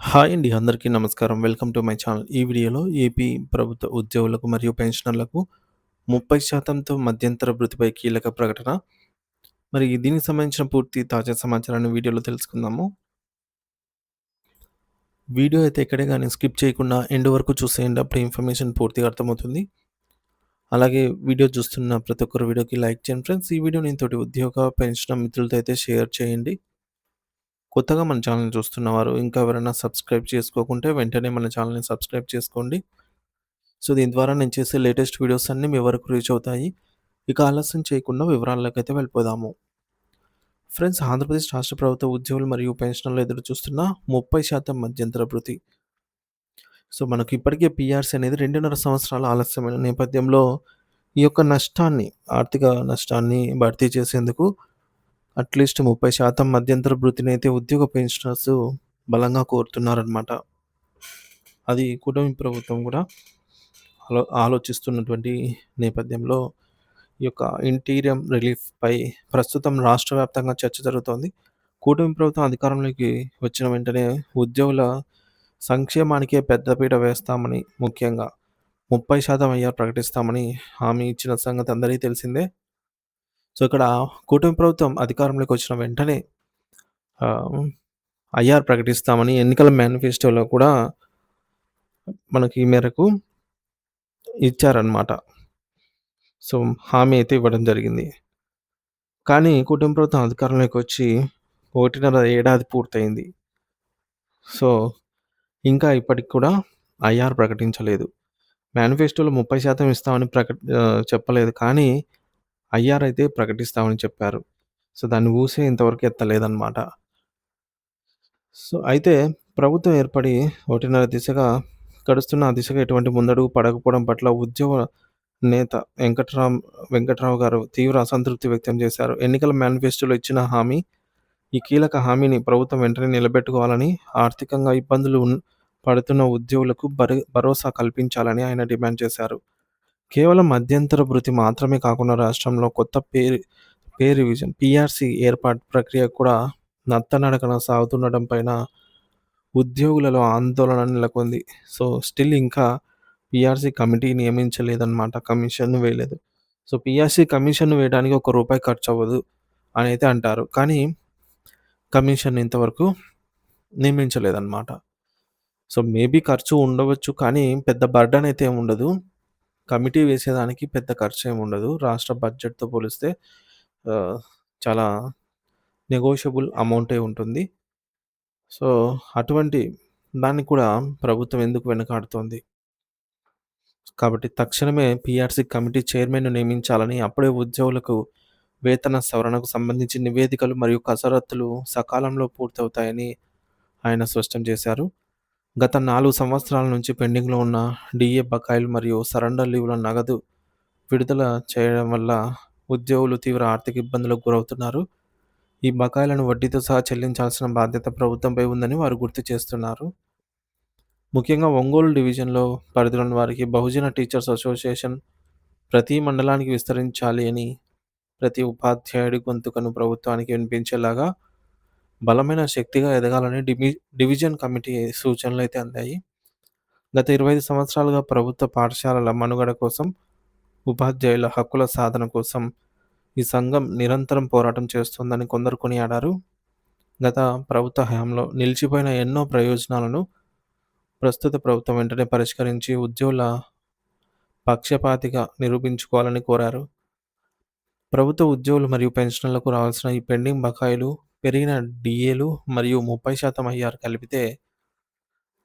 Hi అండి. అందరికీ నమస్కారం. Welcome to my channel. ఈ వీడియోలో ఏపీ ప్రభుత్వ ఉద్యోగులకు మరియు పెన్షనర్లకు 30%తో మధ్యంతర భృతిపై కీలక ప్రకటన. మరి దీనికి సంబంధించిన పూర్తి తాజా సమాచారాన్ని వీడియోలో తెలుసుకుందాము. వీడియో అయితే ఎక్కడే గాని స్కిప్ చేయకుండా ఎండ్ వరకు చూసేయండి. అప్పుడు ఇన్ఫర్మేషన్ పూర్తిగా అర్థమవుతుంది. అలాగే వీడియో చూస్తున్న ప్రతి ఒక్కరు వీడియోకి లైక్ చేయండి ఫ్రెండ్స్. ఈ వీడియోని తోటి ఉద్యోగ, పెన్షనర్ మిత్రులతో అయితే షేర్ చేయండి. కొత్తగా మన ఛానల్‌ని చూస్తున్నవారు ఇంకా ఎవరైనా సబ్స్క్రైబ్ చేసుకోకుంటే వెంటనే మన ఛానల్‌ని సబ్స్క్రైబ్ చేసుకోండి. సో, దీని ద్వారా నేను చేసే లేటెస్ట్ వీడియోస్ అన్నీ మీ వరకు రీచ్ అవుతాయి. ఇక ఆలస్యం చేయకుండా వివరాల్లోకైతే వెళ్ళిపోదాము. ఫ్రెండ్స్, ఆంధ్రప్రదేశ్ రాష్ట్ర ప్రభుత్వ ఉద్యోగులు మరియు పెన్షనర్లు ఎదురు చూస్తున్న 30% మధ్యంతర భృతి. సో, మనకి ఇప్పటికే పీఆర్సీ అనేది 2.5 సంవత్సరాల ఆలస్యమైన నేపథ్యంలో ఈ యొక్క నష్టాన్ని, ఆర్థిక నష్టాన్ని భర్తీ చేసేందుకు అట్‌లీస్ట్ 30% మధ్యంతర భృతినైతే ఉద్యోగ పెన్షనర్స్ బలంగా కోరుతున్నారనమాట. అది కూటమి ప్రభుత్వం కూడా ఆలోచిస్తున్నటువంటి నేపథ్యంలో ఈ యొక్క ఇంటీరియం రిలీఫ్‌పై ప్రస్తుతం రాష్ట్ర వ్యాప్తంగా చర్చ జరుగుతోంది. కూటమి ప్రభుత్వం అధికారంలోకి వచ్చిన వెంటనే ఉద్యోగుల సంక్షేమానికే పెద్దపీట వేస్తామని, ముఖ్యంగా 30% ఐఆర్ ప్రకటిస్తామని హామీ ఇచ్చిన సంగతి అందరికీ తెలిసిందే. సో, ఇక్కడ కూటమి ప్రభుత్వం అధికారంలోకి వచ్చిన వెంటనే ఆహ్, ఐఆర్ ప్రకటిస్తామని ఎన్నికల మేనిఫెస్టోలో కూడా మనకి ఈ మేరకు ఇచ్చారనమాట. సో, హామీ అయితే ఇవ్వడం జరిగింది. కానీ కూటమి ప్రభుత్వం అధికారంలోకి వచ్చి 1.5 ఏడాది పూర్తయింది. సో, ఇంకా ఇప్పటికి కూడా ఐఆర్ ప్రకటించలేదు. మేనిఫెస్టోలో 30% ఇస్తామని చెప్పలేదు. కానీ ఐఆర్ అయితే ప్రకటిస్తామని చెప్పారు. సో, దాన్ని ఊసే ఇంతవరకు ఎత్తలేదన్నమాట. సో, అయితే ప్రభుత్వం ఏర్పడి 1.5 దిశగా గడుస్తున్న ఆ దిశగా ఎటువంటి ముందడుగు పడకపోవడం పట్ల ఉద్యోగ నేత వెంకట్రావు గారు తీవ్ర అసంతృప్తి వ్యక్తం చేశారు. ఎన్నికల మేనిఫెస్టోలో ఇచ్చిన హామీ, ఈ కీలక హామీని ప్రభుత్వం వెంటనే నిలబెట్టుకోవాలని, ఆర్థికంగా ఇబ్బందులు పడుతున్న ఉద్యోగులకు భరోసా కల్పించాలని ఆయన డిమాండ్ చేశారు. కేవలం మధ్యంతర భృతి మాత్రమే కాకుండా రాష్ట్రంలో కొత్త పే రివిజన్ పీఆర్సీ ఏర్పాటు ప్రక్రియ కూడా నత్తనడకన సాగుతుండటం పైన ఉద్యోగులలో ఆందోళన నెలకొంది. సో, స్టిల్ ఇంకా పీఆర్సీ కమిటీ నియమించలేదన్నమాట. కమిషన్ వేయలేదు. సో, పీఆర్సీ కమిషన్ వేయడానికి రూ. 1 ఖర్చవ్వదు అనైతే అంటారు. కానీ కమిషన్ ఇంతవరకు నియమించలేదన్నమాట. సో, మేబీ ఖర్చు ఉండవచ్చు. కానీ పెద్ద బర్డెన్ అయితే ఏముండదు. కమిటీ వేసేదానికి పెద్ద ఖర్చేముండదు. రాష్ట్ర బడ్జెట్‌తో పోలిస్తే ఆహ్, చాలా నెగోషియబుల్ అమౌంటే ఉంటుంది. సో, అటువంటి దాన్ని కూడా ప్రభుత్వం ఎందుకు వెనకాడుతోంది? కాబట్టి తక్షణమే పీఆర్సీ కమిటీ చైర్మన్‌ను నియమించాలని, అప్పుడే ఉద్యోగులకు వేతన సవరణకు సంబంధించి నివేదికలు మరియు కసరత్తులు సకాలంలో పూర్తవుతాయని ఆయన స్పష్టం చేశారు. గత 4 సంవత్సరాల నుంచి పెండింగ్‌లో ఉన్న డీఏ బకాయిలు మరియు సరెండర్ లీవ్‌ల నగదు విడుదల చేయడం వల్ల ఉద్యోగులు తీవ్ర ఆర్థిక ఇబ్బందులకు గురవుతున్నారు. ఈ బకాయిలను వడ్డీతో సహా చెల్లించాల్సిన బాధ్యత ప్రభుత్వంపై ఉందని వారు గుర్తు చేస్తున్నారు. ముఖ్యంగా ఒంగోలు డివిజన్‌లో పరిధిలోని వారికి బహుజన టీచర్స్ అసోసియేషన్ ప్రతి మండలానికి విస్తరించాలి అని, ప్రతి ఉపాధ్యాయుడి గొంతుకను ప్రభుత్వానికి వినిపించేలాగా బలమైన శక్తిగా ఎదగాలని డివిజన్ కమిటీ సూచనలైతే అందాయి. గత 25 సంవత్సరాలుగా ప్రభుత్వ పాఠశాలల మనుగడ కోసం, ఉపాధ్యాయుల హక్కుల సాధన కోసం ఈ సంఘం నిరంతరం పోరాటం చేస్తోందని కొందరు కొనియాడారు. గత ప్రభుత్వ హయాంలో నిలిచిపోయిన ఎన్నో ప్రయోజనాలను ప్రస్తుత ప్రభుత్వం వెంటనే పరిష్కరించి ఉద్యోగుల పక్షపాతిగా నిరూపించుకోవాలని కోరారు. ప్రభుత్వ ఉద్యోగులు మరియు పెన్షనర్లకు రావాల్సిన ఈ పెండింగ్ బకాయిలు, పెరిగిన డీఏలు మరియు 30% ఐఆర్ కలిపితే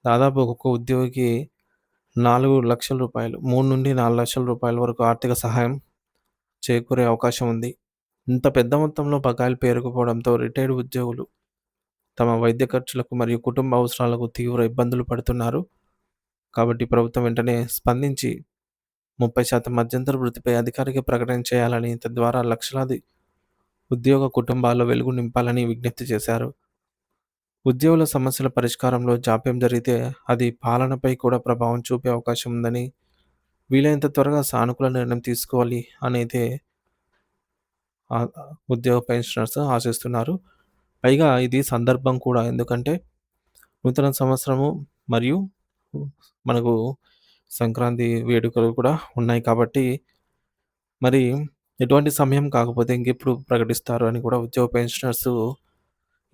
దాదాపు ఒక్కొక్క ఉద్యోగికి రూ. 4,00,000 3-4,00,000 వరకు ఆర్థిక సహాయం చేకూరే అవకాశం ఉంది. ఇంత పెద్ద మొత్తంలో బకాయిలు పేరుకుపోవడంతో రిటైర్డ్ ఉద్యోగులు తమ వైద్య ఖర్చులకు మరియు కుటుంబ అవసరాలకు తీవ్ర ఇబ్బందులు పడుతున్నారు. కాబట్టి ప్రభుత్వం వెంటనే స్పందించి 30% మధ్యంతర వృత్తిపై అధికారిక ప్రకటన చేయాలని, తద్వారా లక్షలాది ఉద్యోగ కుటుంబాల్లో వెలుగు నింపాలని విజ్ఞప్తి చేశారు. ఉద్యోగుల సమస్యల పరిష్కారంలో జాప్యం జరిగితే అది పాలనపై కూడా ప్రభావం చూపే అవకాశం ఉందని, వీలైనంత త్వరగా సానుకూల నిర్ణయం తీసుకోవాలి అనైతే ఉద్యోగ పెన్షనర్స్ ఆశిస్తున్నారు. పైగా ఇది సందర్భం కూడా. ఎందుకంటే నూతన సంవత్సరము మరియు మనకు సంక్రాంతి వేడుకలు కూడా ఉన్నాయి కాబట్టి మరి ఎటువంటి సమయం కాకపోతే ఇంకెప్పుడు ప్రకటిస్తారు అని కూడా ఉద్యోగ పెన్షనర్స్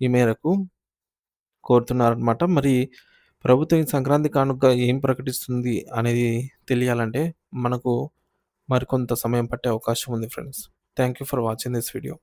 ఈ మేరకు కోరుతున్నారనమాట. మరి ప్రభుత్వం ఈ సంక్రాంతి కానుక ఏం ప్రకటిస్తుంది అనేది తెలియాలంటే మనకు మరికొంత సమయం పట్టే అవకాశం ఉంది friends. Thank you for watching this video.